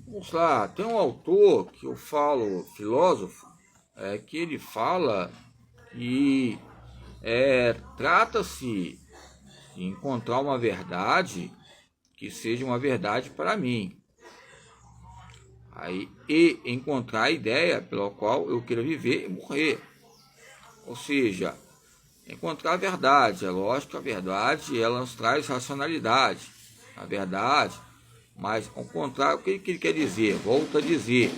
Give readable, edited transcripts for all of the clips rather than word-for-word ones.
Vamos lá, tem um autor que eu falo, filósofo, que ele fala que trata-se de encontrar uma verdade que seja uma verdade para mim. E encontrar a ideia pela qual eu queira viver e morrer. Ou seja, encontrar a verdade. É lógico que a verdade ela nos traz racionalidade. A verdade, mas ao contrário, o que ele quer dizer? Volto a dizer,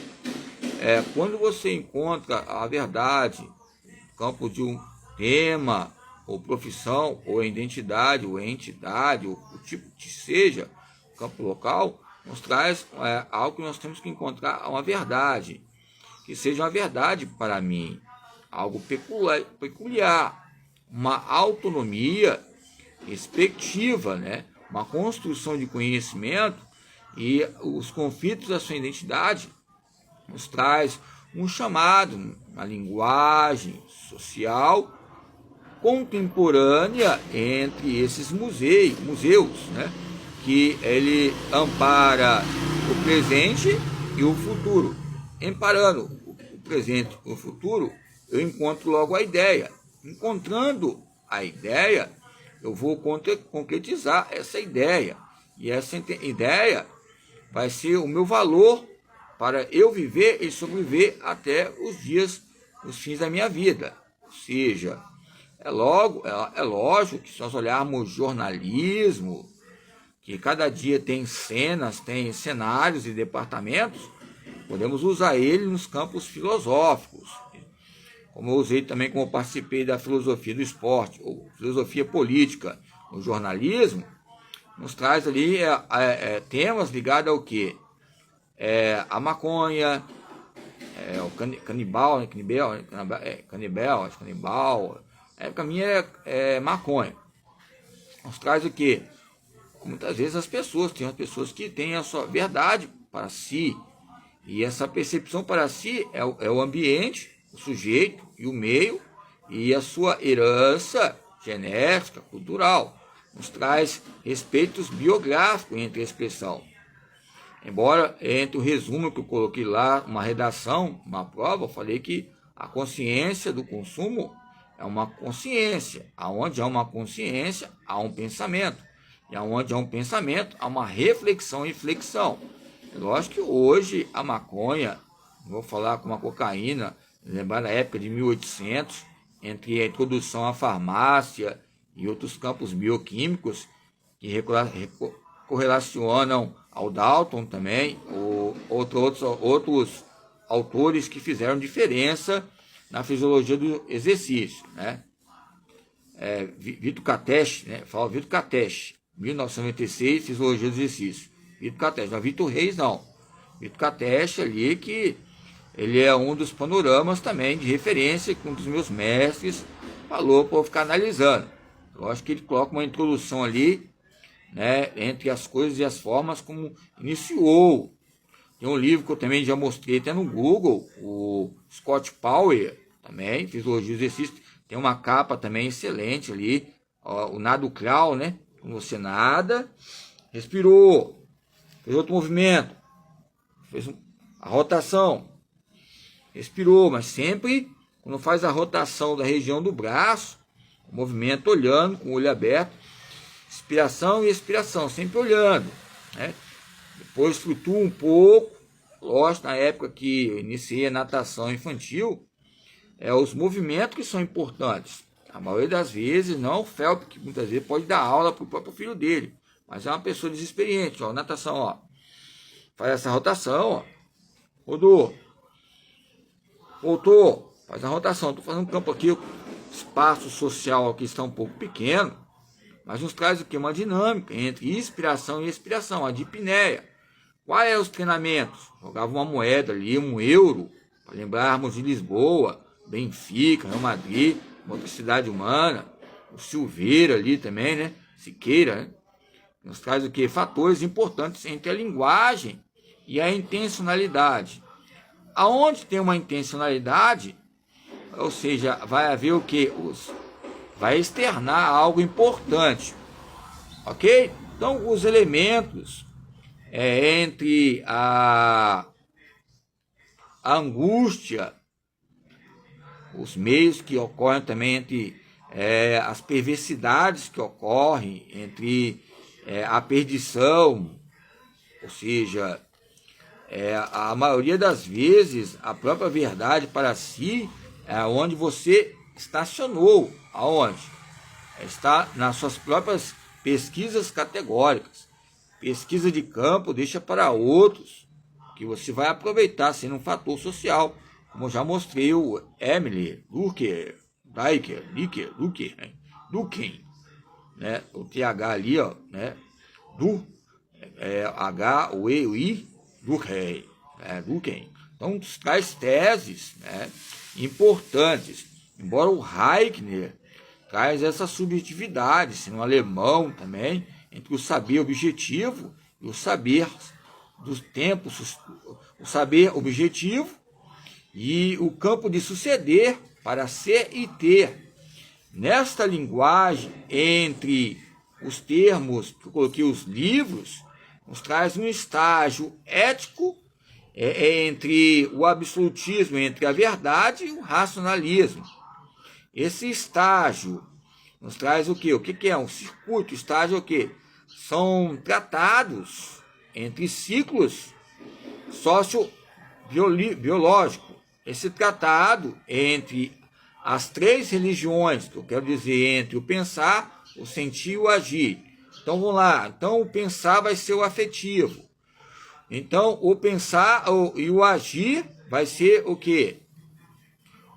quando você encontra a verdade no campo de um tema, ou profissão, ou identidade, ou entidade, ou o tipo que seja, campo local, nos traz algo que nós temos que encontrar uma verdade, que seja uma verdade para mim, algo peculiar, uma autonomia respectiva, né? Uma construção de conhecimento e os conflitos da sua identidade nos traz um chamado, uma linguagem social contemporânea entre esses museus, né? Que ele ampara o presente e o futuro. Amparando o presente e o futuro, eu encontro logo a ideia. Encontrando a ideia, eu vou concretizar essa ideia. E essa ideia vai ser o meu valor para eu viver e sobreviver até os fins da minha vida. Ou seja, é lógico que se nós olharmos jornalismo, que cada dia tem cenas, tem cenários e departamentos, podemos usar ele nos campos filosóficos. Como eu usei também, como eu participei da filosofia do esporte, ou filosofia política no jornalismo, nos traz ali temas ligados ao quê? A maconha, o canibal, para mim é maconha. Nos traz o quê? Muitas vezes tem as pessoas que têm a sua verdade para si, e essa percepção para si é o ambiente, o sujeito e o meio, e a sua herança genética, cultural. Nos traz respeitos biográficos entre a expressão. Embora entre o resumo que eu coloquei lá, uma redação, uma prova, eu falei que a consciência do consumo é uma consciência. Aonde há uma consciência, há um pensamento. E aonde há um pensamento, há uma reflexão e flexão. É lógico que hoje a maconha, vou falar com a cocaína, lembrar da época de 1800, entre a introdução à farmácia e outros campos bioquímicos que correlacionam ao Dalton também, ou outros autores que fizeram diferença na fisiologia do exercício, né? Vitor Cateche, né? Fala Vitor Cateche, 1996, fisiologia do exercício. Vitor Cateche, não é Vitor Reis, não. Vitor Cateche ali, que ele é um dos panoramas também de referência que um dos meus mestres falou para eu ficar analisando. Eu acho que ele coloca uma introdução ali, né, entre as coisas e as formas como iniciou. Tem um livro que eu também já mostrei até no Google, o Scott Power, também, Fisiologia do Exercício, tem uma capa também excelente ali, ó, o nado crawl, né, quando você nada, respirou, fez outro movimento, fez a rotação, respirou, mas sempre quando faz a rotação da região do braço, o movimento olhando, com o olho aberto, inspiração e expiração, sempre olhando, né? Depois flutua um pouco. Lógico, na época que eu iniciei a natação infantil, os movimentos que são importantes. A maioria das vezes, não é o Phelps, que muitas vezes pode dar aula para o próprio filho dele, mas é uma pessoa desexperiente. Ó, natação, ó, faz essa rotação, ó, rodou, voltou, faz a rotação. Estou fazendo um campo aqui, o espaço social aqui está um pouco pequeno, mas nos traz o que? Uma dinâmica entre inspiração e expiração, a dipneia. Quais são os treinamentos? Jogava uma moeda ali, um euro, para lembrarmos de Lisboa, Benfica, Real Madrid, outra cidade humana, o Silveira ali também, né? Siqueira, né? Nos traz o que? Fatores importantes entre a linguagem e a intencionalidade. Aonde tem uma intencionalidade, ou seja, vai haver o que? Vai externar algo importante, ok? Então, os elementos entre a angústia, os meios que ocorrem também entre as perversidades que ocorrem, entre a perdição, ou seja, a maioria das vezes a própria verdade para si é onde você estacionou, aonde? Está nas suas próprias pesquisas categóricas. Pesquisa de campo deixa para outros, que você vai aproveitar sendo um fator social, como eu já mostrei o Emily Durkheim, né? O TH ali, ó, né? H-O-E-I, Durkheim. Então, traz teses, né, importantes. Embora o Heidegger traz essa subjetividade, no alemão também, entre o saber objetivo e o saber dos tempos, o saber objetivo e o campo de suceder para ser e ter. Nesta linguagem, entre os termos que eu coloquei, os livros, nos traz um estágio ético entre o absolutismo, entre a verdade e o racionalismo. Esse estágio nos traz o quê? O que é um circuito? Estágio é o quê? São tratados entre ciclos sociobiológicos. Esse tratado entre as três religiões, que eu quero dizer, entre o pensar, o sentir e o agir. Então vamos lá. Então o pensar vai ser o afetivo. Então o pensar e o agir vai ser o quê?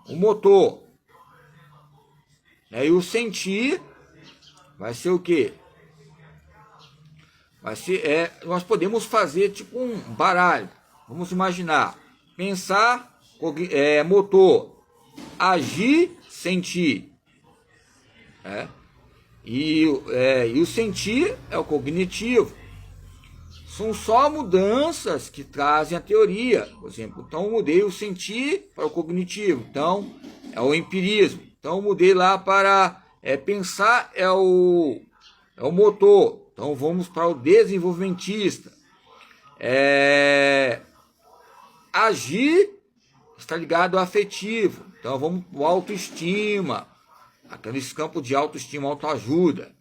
O motor. E o sentir vai ser o quê? Vai ser, nós podemos fazer tipo um baralho. Vamos imaginar. Pensar, motor. Agir, sentir. E o sentir é o cognitivo. São só mudanças que trazem a teoria. Por exemplo, então eu mudei o sentir para o cognitivo. Então, é o empirismo. Então, eu mudei lá para pensar, é o motor. Então, vamos para o desenvolvimentista. Agir está ligado ao afetivo. Então, vamos para o autoestima. Aqueles campos de autoestima, autoajuda.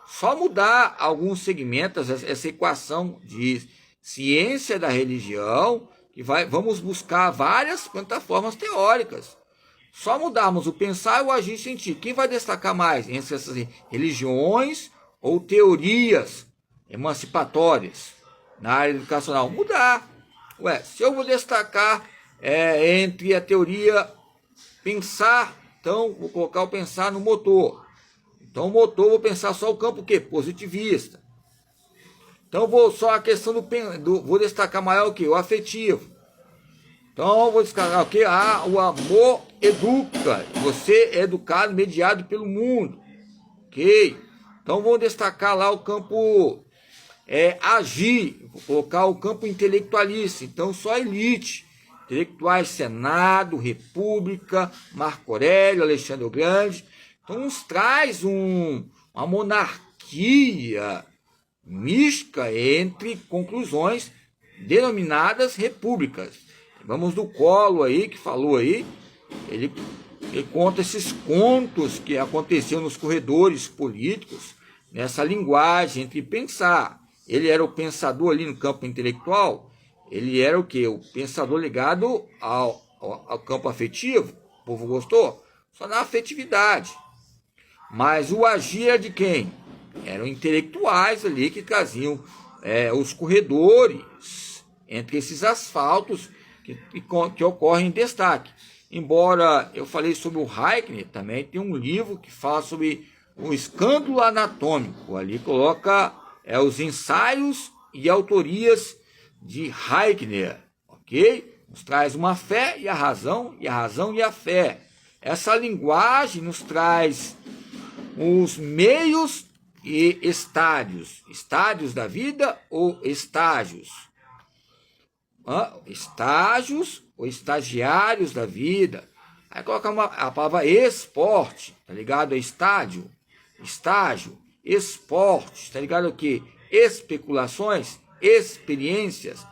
Só mudar alguns segmentos, essa equação de ciência da religião, que vamos buscar várias plataformas teóricas. Só mudarmos o pensar e o agir e sentir. Quem vai destacar mais entre essas religiões ou teorias emancipatórias na área educacional? Mudar. Se eu vou destacar entre a teoria pensar, então vou colocar o pensar no motor. Então o motor, vou pensar só o campo o quê? Positivista. Então vou só a questão vou destacar maior o quê? O afetivo. Então vou destacar o quê? O amor educa. Você é educado, mediado pelo mundo. Ok? Então vou destacar lá o campo agir. Vou colocar o campo intelectualista. Então só elite. Intelectuais, Senado, República, Marco Aurélio, Alexandre o Grande. Então nos traz uma monarquia mística entre conclusões denominadas repúblicas. Vamos do Collor aí, que falou aí, ele conta esses contos que aconteciam nos corredores políticos, nessa linguagem entre pensar. Ele era o pensador ali no campo intelectual, ele era o quê? O pensador ligado ao campo afetivo. O povo gostou? Só na afetividade. Mas o agir é de quem? Eram intelectuais ali que traziam os corredores entre esses asfaltos que ocorrem em destaque. Embora eu falei sobre o Heidegger, também tem um livro que fala sobre o escândalo anatômico. Ali coloca os ensaios e autorias de Heidegger, ok? Nos traz uma fé e a razão e a fé. Essa linguagem nos traz os meios e estádios da vida ou estágios. Estágios ou estagiários da vida. Aí coloca a palavra esporte, tá ligado a estágio, esporte, tá ligado ao quê? Especulações, experiências